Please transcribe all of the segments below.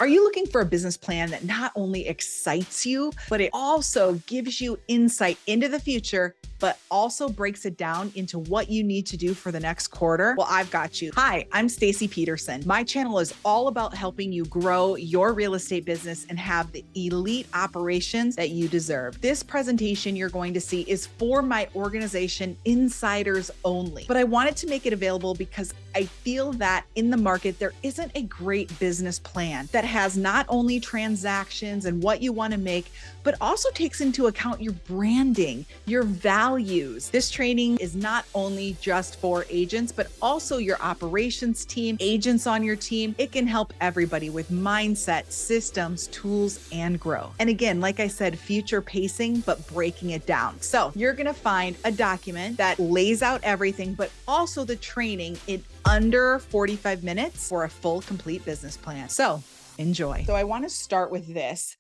Are you looking for a business plan that not only excites you, but it also gives you insight into the future, but also breaks it down into what you need to do for the next quarter? Well, I've got you. Hi, I'm Stacie Peterson. My channel is all about helping you grow your real estate business and have the elite operations that you deserve. This presentation you're going to see is for my organization insiders only, but I wanted to make it available because I feel that in the market, there isn't a great business plan that has not only transactions and what you want to make, but also takes into account your branding, your values. This training is not only just for agents, but also your operations team, agents on your team. It can help everybody with mindset, systems, tools, and growth. And again, like I said, future pacing, but breaking it down. So you're going to find a document that lays out everything, but also the training in under 45 minutes for a full, complete business plan. So enjoy. So I want to start with this.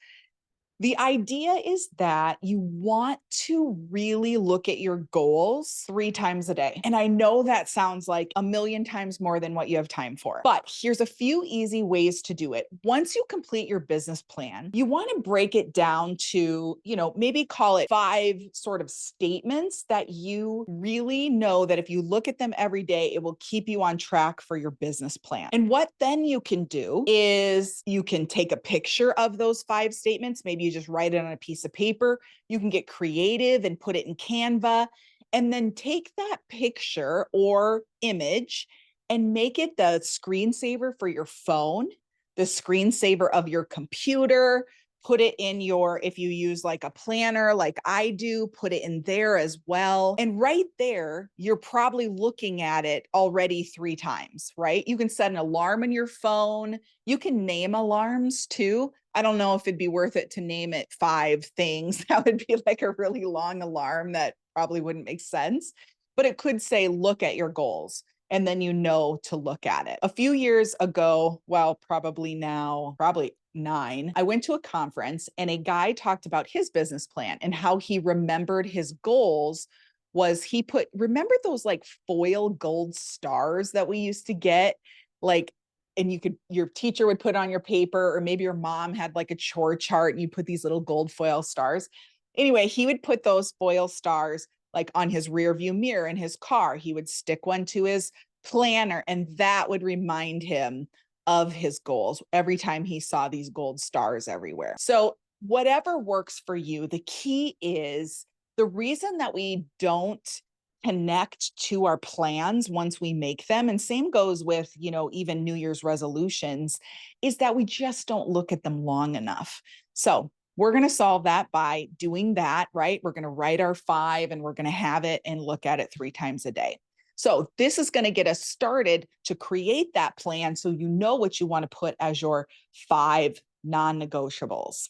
The idea is that you want to really look at your goals 3 times a day. And I know that sounds like a million times more than what you have time for, but here's a few easy ways to do it. Once you complete your business plan, you want to break it down to, maybe call it 5 sort of statements that you really know that if you look at them every day, it will keep you on track for your business plan. And what then you can do is you can take a picture of those 5 statements. Maybe you just write it on a piece of paper. You can get creative and put it in Canva, and then take that picture or image and make it the screensaver for your phone, the screensaver of your computer. Put it in if you use like a planner, like I do, put it in there as well. And right there, you're probably looking at it already 3 times, right? You can set an alarm on your phone. You can name alarms too. I don't know if it'd be worth it to name it 5 things. That would be like a really long alarm that probably wouldn't make sense, but it could say, look at your goals. And then to look at it. A few years ago, probably 9, I went to a conference and a guy talked about his business plan and how he remembered his goals was remember those like foil gold stars that we used to get? And your teacher would put on your paper, or maybe your mom had like a chore chart and you put these little gold foil stars. Anyway, he would put those foil stars like on his rear view mirror in his car. He would stick one to his planner, and that would remind him of his goals every time he saw these gold stars everywhere. So whatever works for you, the key is the reason that we don't connect to our plans once we make them, and same goes with, even New Year's resolutions, is that we just don't look at them long enough. So we're going to solve that by doing that, right? We're going to write our 5 and we're going to have it and look at it 3 times a day. So this is going to get us started to create that plan so you know what you want to put as your 5 non-negotiables.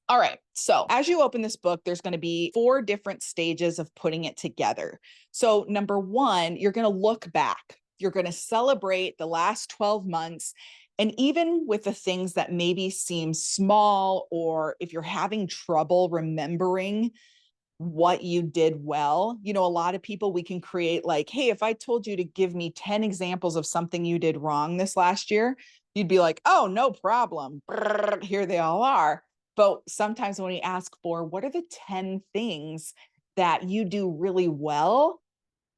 All right. So as you open this book, there's going to be 4 different stages of putting it together. So number 1, you're going to look back. You're going to celebrate the last 12 months. And even with the things that maybe seem small, or if you're having trouble remembering what you did well, a lot of people, we can create like, hey, if I told you to give me 10 examples of something you did wrong this last year, you'd be like, oh, no problem. Here they all are. But sometimes when we ask for what are the 10 things that you do really well,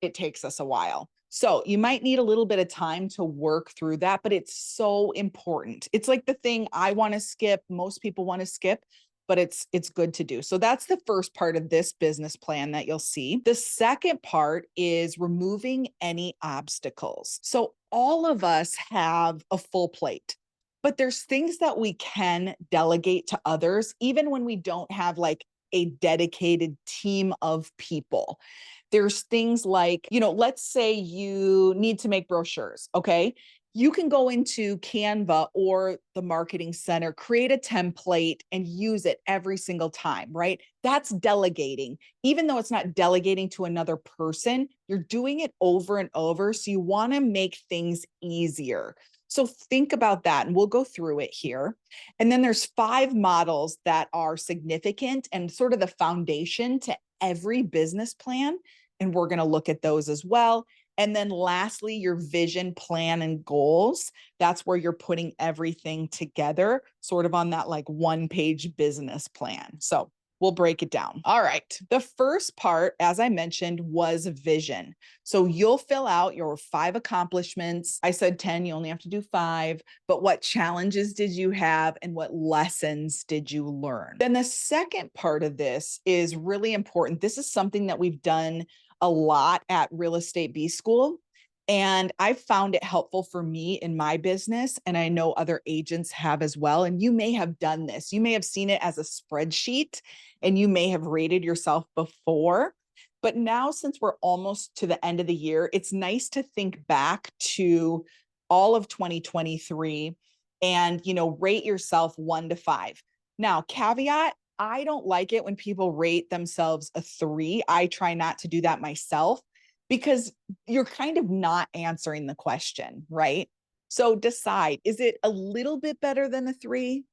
it takes us a while. So you might need a little bit of time to work through that, but it's so important. It's like the thing I want to skip, most people want to skip, but it's good to do. So that's the first part of this business plan that you'll see. The second part is removing any obstacles. So all of us have a full plate, but there's things that we can delegate to others, even when we don't have like a dedicated team of people. There's things like, let's say you need to make brochures, okay? You can go into Canva or the marketing center, create a template and use it every single time, right? That's delegating. Even though it's not delegating to another person, you're doing it over and over. So you want to make things easier. So think about that, and we'll go through it here. And then there's 5 models that are significant and sort of the foundation to every business plan. And we're going to look at those as well. And then lastly, your vision, plan, and goals. That's where you're putting everything together, sort of on that like 1-page business plan. So we'll break it down. All right. The first part, as I mentioned, was vision. So you'll fill out your 5 accomplishments. I said 10, you only have to do 5, but what challenges did you have and what lessons did you learn? Then the second part of this is really important. This is something that we've done a lot at Real Estate B School. And I found it helpful for me in my business. And I know other agents have as well. And you may have done this. You may have seen it as a spreadsheet and you may have rated yourself before. But now, since we're almost to the end of the year, it's nice to think back to all of 2023 and, rate yourself 1 to 5. Now, caveat, I don't like it when people rate themselves a 3. I try not to do that myself because you're kind of not answering the question, right? So decide, is it a little bit better than a 3?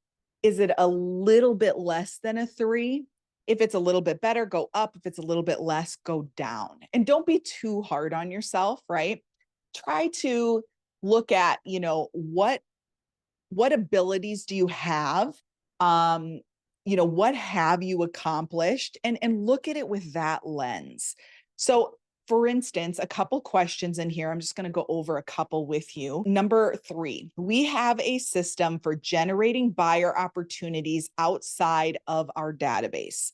Is it a little bit less than a 3? If it's a little bit better, go up. If it's a little bit less, go down. And don't be too hard on yourself, right? Try to look at, what abilities do you have? What have you accomplished? And look at it with that lens. So for instance, a couple questions in here. I'm just going to go over a couple with you. Number 3, we have a system for generating buyer opportunities outside of our database.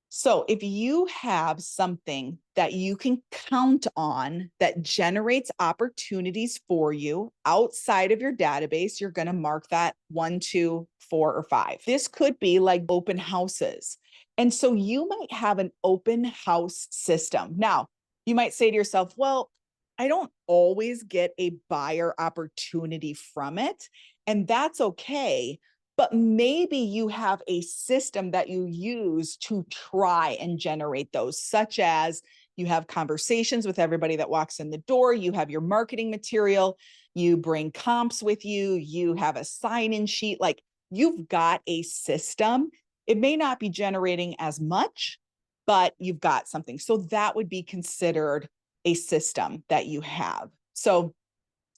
So if you have something that you can count on that generates opportunities for you outside of your database, you're going to mark that 1, 2, 4, or 5. This could be like open houses. And so you might have an open house system. Now, you might say to yourself, well, I don't always get a buyer opportunity from it, and that's okay. But maybe you have a system that you use to try and generate those, such as you have conversations with everybody that walks in the door, you have your marketing material, you bring comps with you, you have a sign-in sheet, like you've got a system. It may not be generating as much, but you've got something. So that would be considered a system that you have. So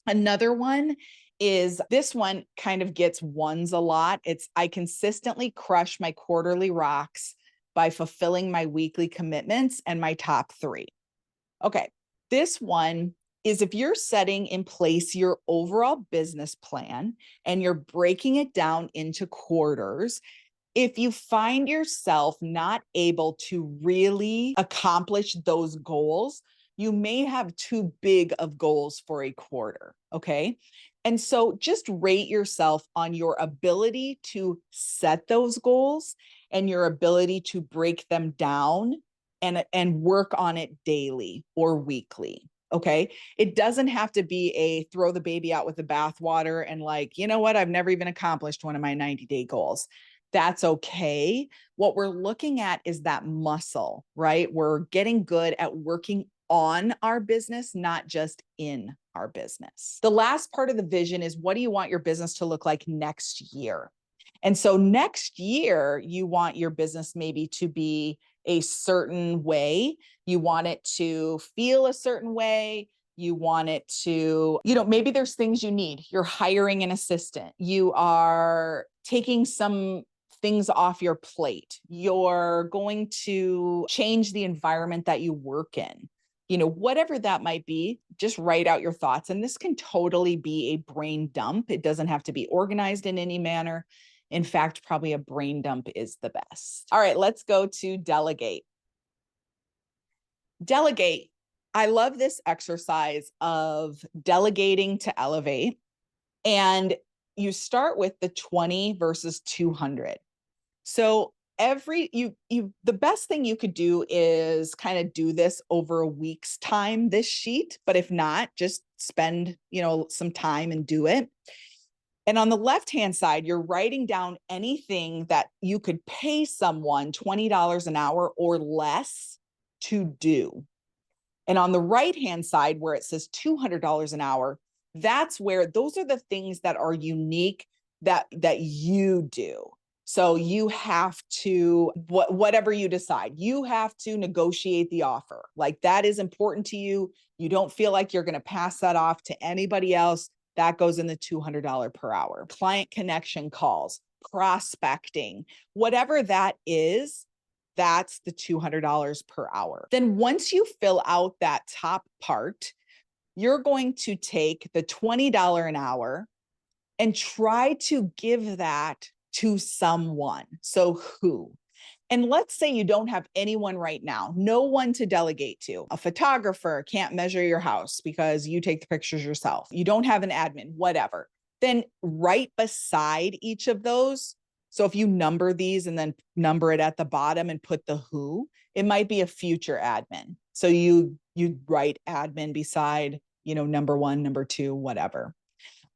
another one is, this one kind of gets ones a lot. It's, I consistently crush my quarterly rocks by fulfilling my weekly commitments and my top 3. Okay. This one is, if you're setting in place your overall business plan and you're breaking it down into quarters, if you find yourself not able to really accomplish those goals, you may have too big of goals for a quarter. Okay. And so just rate yourself on your ability to set those goals and your ability to break them down and work on it daily or weekly. Okay. It doesn't have to be a throw the baby out with the bathwater and like, you know what? I've never even accomplished one of my 90-day goals. That's okay. What we're looking at is that muscle, right? We're getting good at working on our business, not just in our business. The last part of the vision is, what do you want your business to look like next year? And so next year, you want your business maybe to be a certain way. You want it to feel a certain way. You want it to, maybe there's things you need. You're hiring an assistant. You are taking some things off your plate. You're going to change the environment that you work in. Whatever that might be, just write out your thoughts. And this can totally be a brain dump. It doesn't have to be organized in any manner. In fact, probably a brain dump is the best. All right, let's go to delegate. Delegate. I love this exercise of delegating to elevate. And you start with the 20 versus 200. So the best thing you could do is kind of do this over a week's time, this sheet. But if not, just spend, some time and do it. And on the left-hand side, you're writing down anything that you could pay someone $20 an hour or less to do. And on the right-hand side, where it says $200 an hour, those are the things that are unique that you do. So you have to, whatever you decide, you have to negotiate the offer. Like that is important to you. You don't feel like you're going to pass that off to anybody else. That goes in the $200 per hour. Client connection calls, prospecting, whatever that is, that's the $200 per hour. Then once you fill out that top part, you're going to take the $20 an hour and try to give that to someone. So who? And let's say you don't have anyone right now, no one to delegate to. A photographer can't measure your house because you take the pictures yourself. You don't have an admin, whatever. Then right beside each of those, so if you number these and then number it at the bottom and put the who, it might be a future admin. So you write admin beside, number one, number two, whatever.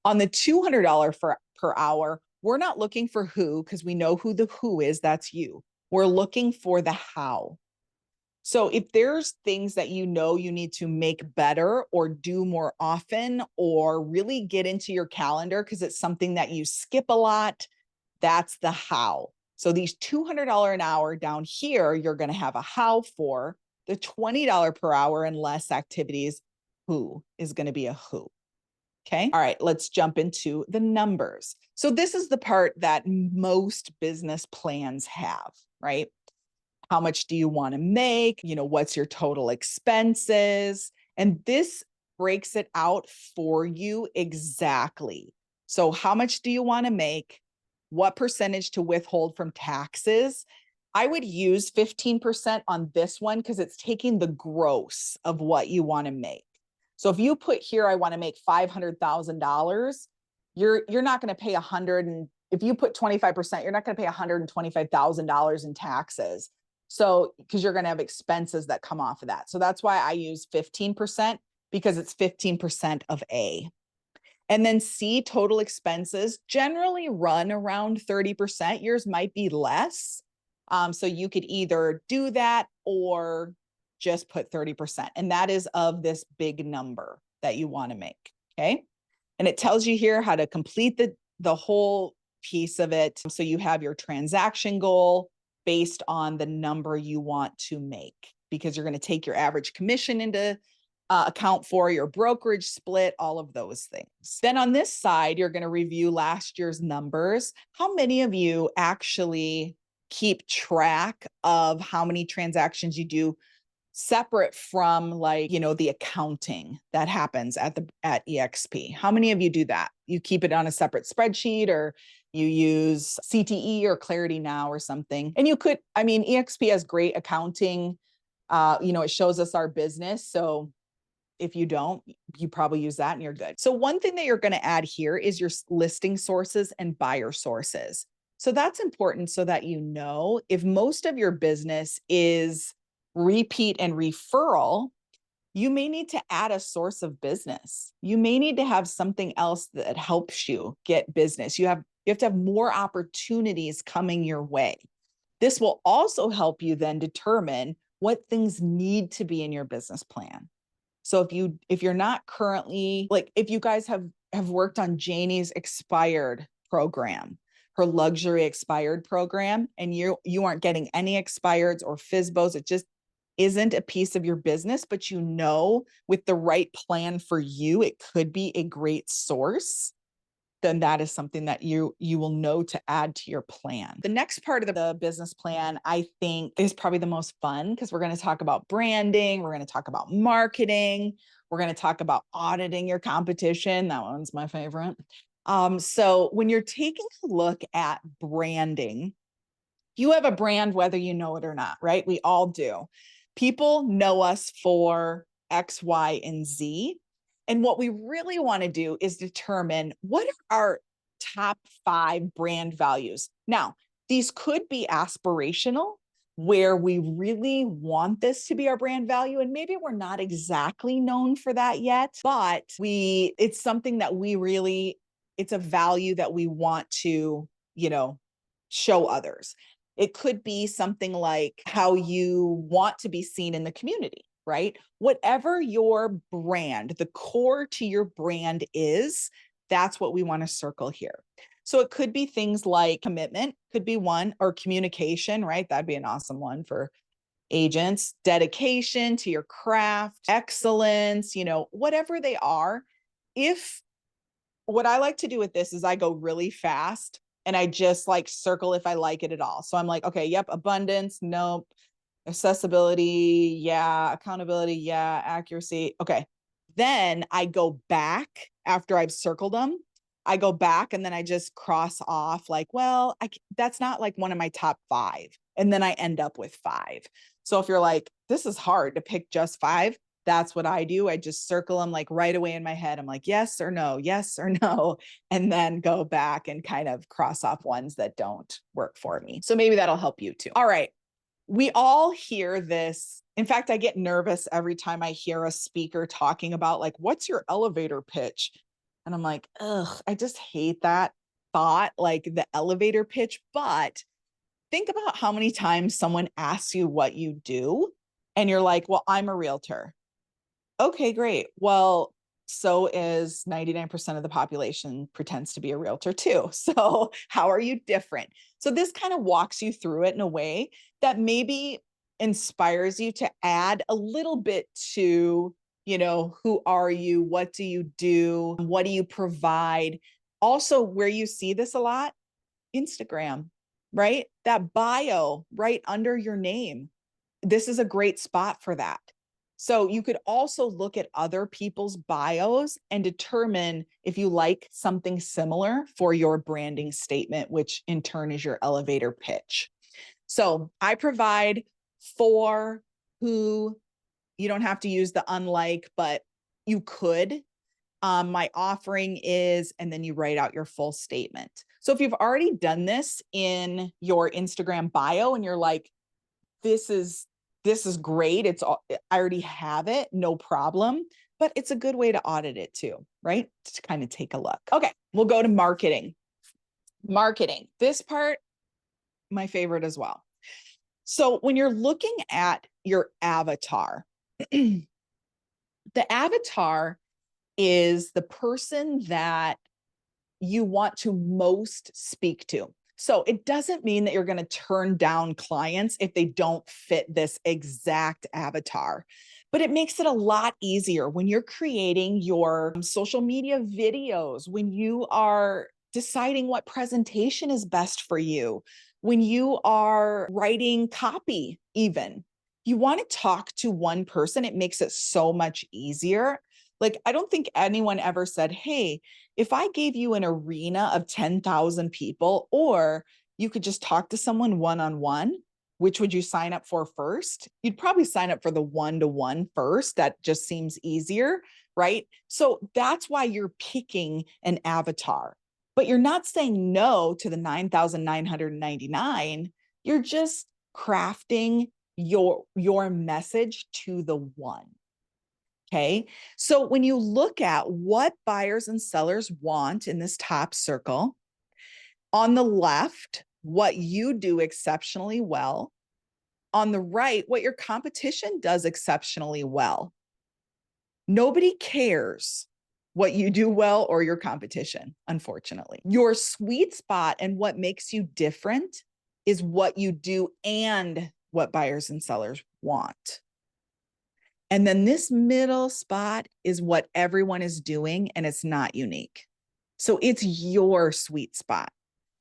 On the $200 per hour, we're not looking for who because we know who the who is, that's you. We're looking for the how. So if there's things that you need to make better or do more often or really get into your calendar because it's something that you skip a lot, that's the how. So these $200 an hour down here, you're going to have a how for. The $20 per hour and less activities, who is going to be a who. Okay. All right. Let's jump into the numbers. So this is the part that most business plans have, right? How much do you want to make? What's your total expenses? And this breaks it out for you exactly. So how much do you want to make? What percentage to withhold from taxes? I would use 15% on this one because it's taking the gross of what you want to make. So if you put here, I want to make $500,000, you're not going to pay and if you put 25%, you're not going to pay $125,000 in taxes. So, because you're going to have expenses that come off of that. So that's why I use 15% because it's 15% of A. And then C, total expenses generally run around 30%. Yours might be less. So you could either do that or just put 30%. And that is of this big number that you want to make. Okay. And it tells you here how to complete the whole piece of it. So you have your transaction goal based on the number you want to make, because you're going to take your average commission into account for your brokerage split, all of those things. Then on this side, you're going to review last year's numbers. How many of you actually keep track of how many transactions you do separate from the accounting that happens at EXP? How many of you do that? You keep it on a separate spreadsheet, or you use CTE or Clarity Now or something. And you could, EXP has great accounting. It shows us our business. So if you don't, you probably use that and you're good. So one thing that you're going to add here is your listing sources and buyer sources. So that's important so that if most of your business is repeat and referral, you may need to add a source of business. You may need to have something else that helps you get business. You have to have more opportunities coming your way. This will also help you then determine what things need to be in your business plan. So if you're not currently, if you guys have worked on Janie's expired program, her luxury expired program, and you aren't getting any expireds or FSBOs, it just isn't a piece of your business, but with the right plan for you, it could be a great source, then that is something that you will know to add to your plan. The next part of the business plan, I think, is probably the most fun, because we're going to talk about branding. We're going to talk about marketing. We're going to talk about auditing your competition. That one's my favorite. So when you're taking a look at branding, you have a brand, whether you know it or not, right? We all do. People know us for X, Y, and Z. And what we really want to do is determine what are our top 5 brand values. Now, these could be aspirational, where we really want this to be our brand value. And maybe we're not exactly known for that yet, but it's something that it's a value that we want to, show others. It could be something like how you want to be seen in the community, right? Whatever your brand, the core to your brand is, that's what we want to circle here. So it could be things like commitment, could be one, or communication, right? That'd be an awesome one for agents, dedication to your craft, excellence, whatever they are. If what I like to do with this is I go really fast and I just like circle if I like it at all. So I'm like, okay, yep, abundance, nope. Accessibility, yeah. Accountability, yeah. Accuracy, okay. Then I go back after I've circled them. I go back and then I just cross off like, well, that's not like one of my top 5. And then I end up with 5. So if you're like, this is hard to pick just 5, that's what I do. I just circle them like right away in my head. I'm like, yes or no, and then go back and kind of cross off ones that don't work for me. So maybe that'll help you too. All right. We all hear this. In fact, I get nervous every time I hear a speaker talking about like, what's your elevator pitch? And I'm like, ugh, I just hate that thought, like the elevator pitch. But think about how many times someone asks you what you do and you're like, well, I'm a realtor. Okay, great. Well, so is 99% of the population pretends to be a realtor too. So how are you different? So this kind of walks you through it in a way that maybe inspires you to add a little bit to, who are you? What do you do? What do you provide? Also, where you see this a lot, Instagram, right? That bio right under your name. This is a great spot for that. So you could also look at other people's bios and determine if you like something similar for your branding statement, which in turn is your elevator pitch. So I provide 4 who you don't have to use the unlike, but you could. My offering is, and then you write out your full statement. So if you've already done this in your Instagram bio and you're like, this is great. I already have it, no problem. But it's a good way to audit it too, right? To kind of take a look. Okay, we'll go to marketing. Marketing. This part, my favorite as well. So when you're looking at your avatar, the avatar is the person that you want to most speak to. So it doesn't mean that you're going to turn down clients if they don't fit this exact avatar, but it makes it a lot easier when you're creating your social media videos, when you are deciding what presentation is best for you, when you are writing copy, even. You want to talk to one person. It makes it so much easier. Like, I don't think anyone ever said, hey, if I gave you an arena of 10,000 people, or you could just talk to someone one-on-one, which would you sign up for first? You'd probably sign up for the one-to-one first. That just seems easier, right? So that's why you're picking an avatar, but you're not saying no to the 9,999. You're just crafting your message to the one. Okay. So when you look at what buyers and sellers want in this top circle, on the left, what you do exceptionally well. On the right, what your competition does exceptionally well. Nobody cares what you do well or your competition, unfortunately. Your sweet spot and what makes you different is what you do and what buyers and sellers want. And then this middle spot is what everyone is doing, and it's not unique. So it's your sweet spot.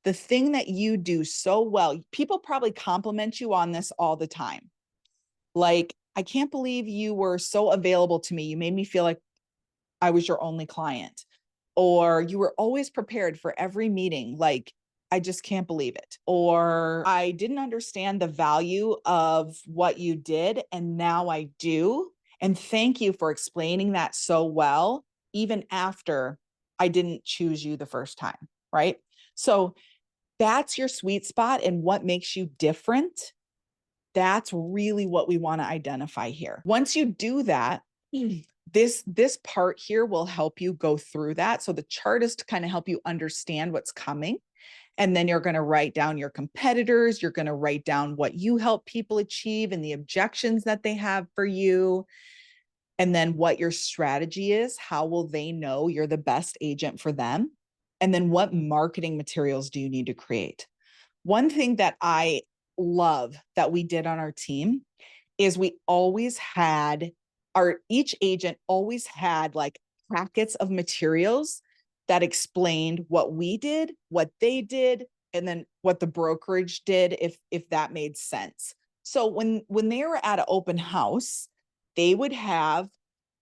The thing that you do so well, people probably compliment you on this all the time. Like, I can't believe you were so available to me. You made me feel like I was your only client. Or you were always prepared for every meeting. Like, I just can't believe it. Or I didn't understand the value of what you did, and now I do. And thank you for explaining that so well, even after I didn't choose you the first time, right? So that's your sweet spot, and what makes you different. That's really what we want to identify here. Once you do that, this part here will help you go through that. So the chart is to kind of help you understand what's coming. And then you're going to write down your competitors. You're going to write down what you help people achieve and the objections that they have for you. And then what your strategy is. How will they know you're the best agent for them? And then what marketing materials do you need to create? One thing that I love that we did on our team is we always had each agent always had like packets of materials that explained what we did, what they did, and then what the brokerage did, if that made sense. So when they were at an open house, they would have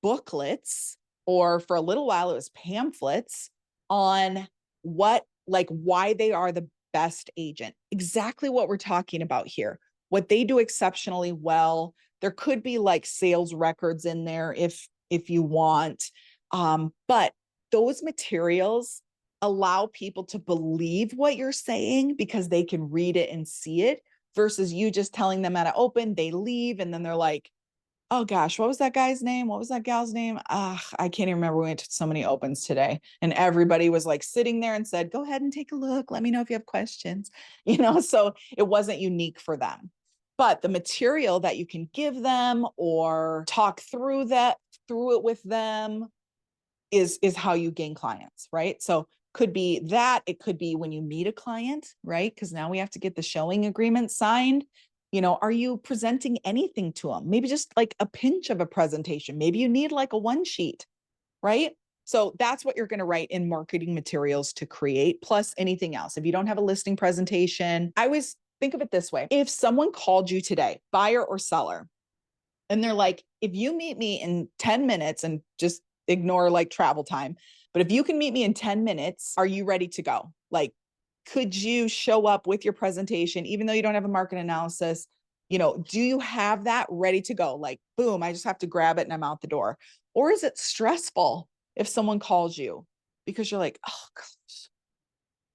booklets, or for a little while it was pamphlets on why they are the best agent, exactly what we're talking about here, what they do exceptionally well. There could be like sales records in there if you want, but those materials allow people to believe what you're saying because they can read it and see it, versus you just telling them at an open, they leave, and then they're like, oh gosh, what was that guy's name? What was that gal's name? I can't even remember. We went to so many opens today, and everybody was like sitting there and said, go ahead and take a look. Let me know if you have questions, so it wasn't unique for them. But the material that you can give them or talk through it with them is how you gain clients, right? So could be that, it could be when you meet a client, right? Because now we have to get the showing agreement signed. Are you presenting anything to them? Maybe just like a pinch of a presentation. Maybe you need like a one sheet, right? So that's what you're going to write in marketing materials to create, plus anything else. If you don't have a listing presentation, I always think of it this way. If someone called you today, buyer or seller, and they're like, if you meet me in 10 minutes, and just ignore like travel time, but if you can meet me in 10 minutes, are you ready to go? Like, could you show up with your presentation, even though you don't have a market analysis? Do you have that ready to go? Like, boom, I just have to grab it and I'm out the door. Or is it stressful if someone calls you because you're like, oh gosh,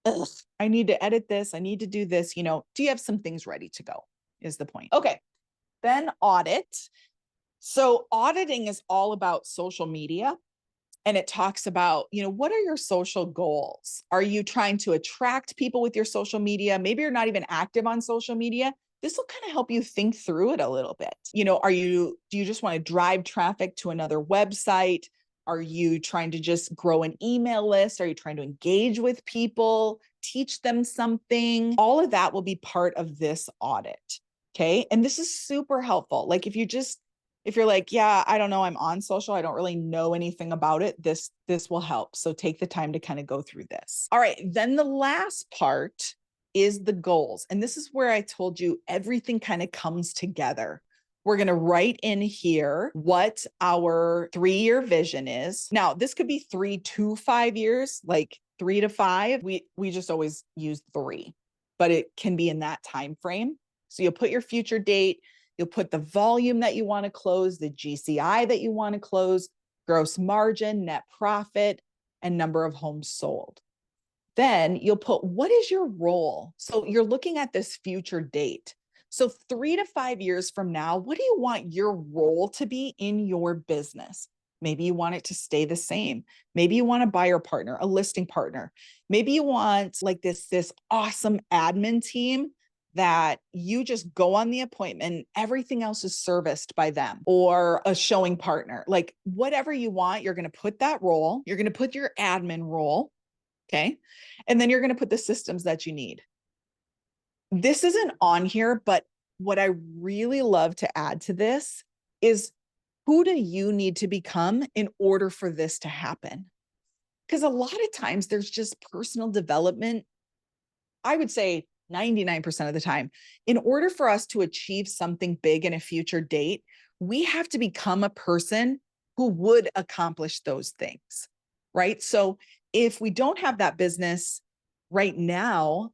ugh, I need to edit this, I need to do this. Do you have some things ready to go is the point. Okay. Then audit. So auditing is all about social media. And it talks about, what are your social goals? Are you trying to attract people with your social media? Maybe you're not even active on social media. This will kind of help you think through it a little bit. Do you just want to drive traffic to another website? Are you trying to just grow an email list? Are you trying to engage with people, teach them something? All of that will be part of this audit. Okay. And this is super helpful. Like if you're like, yeah, I don't know, I'm on social, I don't really know anything about it, this will help. So take the time to kind of go through this. All right. Then the last part is the goals. And this is where I told you everything kind of comes together. We're going to write in here what our 3-year vision is. Now, this could be 3 to 5 years, like 3 to 5. We just always use 3, but it can be in that time frame. So you'll put your future date, you'll put the volume that you want to close, the GCI that you want to close, gross margin, net profit, and number of homes sold. Then you'll put, what is your role? So you're looking at this future date. So 3 to 5 years from now, what do you want your role to be in your business? Maybe you want it to stay the same. Maybe you want a buyer partner, a listing partner. Maybe you want like this awesome admin team that you just go on the appointment, everything else is serviced by them, or a showing partner. Like whatever you want, you're going to put that role, you're going to put your admin role. Okay. And then you're going to put the systems that you need. This isn't on here, but what I really love to add to this is, who do you need to become in order for this to happen? Because a lot of times there's just personal development. I would say 99% of the time, in order for us to achieve something big in a future date, we have to become a person who would accomplish those things, right? So if we don't have that business right now,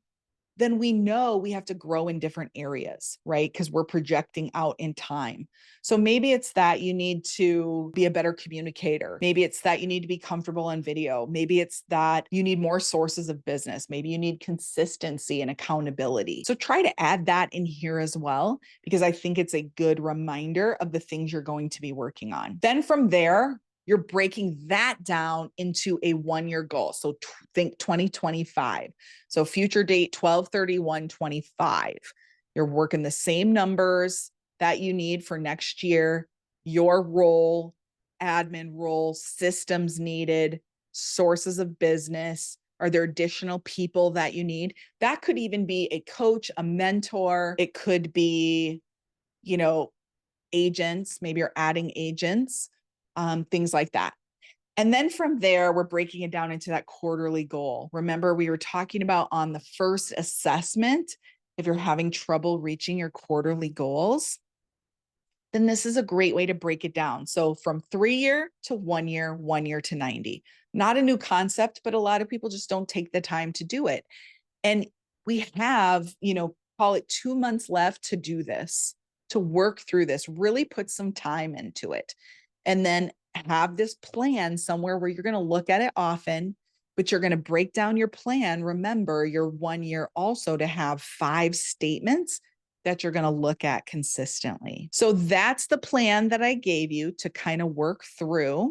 then we know we have to grow in different areas, right? Because we're projecting out in time. So maybe it's that you need to be a better communicator. Maybe it's that you need to be comfortable on video. Maybe it's that you need more sources of business. Maybe you need consistency and accountability. So try to add that in here as well, because I think it's a good reminder of the things you're going to be working on. Then from there, you're breaking that down into a 1-year goal. So think 2025. So future date 12/31/25. You're working the same numbers that you need for next year, your role, admin role, systems needed, sources of business, Are there additional people that you need? That could even be a coach, a mentor. It could be, you know, agents. Maybe you're adding agents, things like that. And then from there, we're breaking it down into that quarterly goal. Remember, we were talking about on the first assessment, if you're having trouble reaching your quarterly goals, then this is a great way to break it down. So from 3-year to 1 year, 1 year to 90. Not a new concept, but a lot of people just don't take the time to do it. And we have, call it 2 months left to do this, to work through this, really put some time into it. And then have this plan somewhere where you're going to look at it often, but you're going to break down your plan. Remember, your 1 year also to have 5 statements that you're going to look at consistently. So that's the plan that I gave you to kind of work through.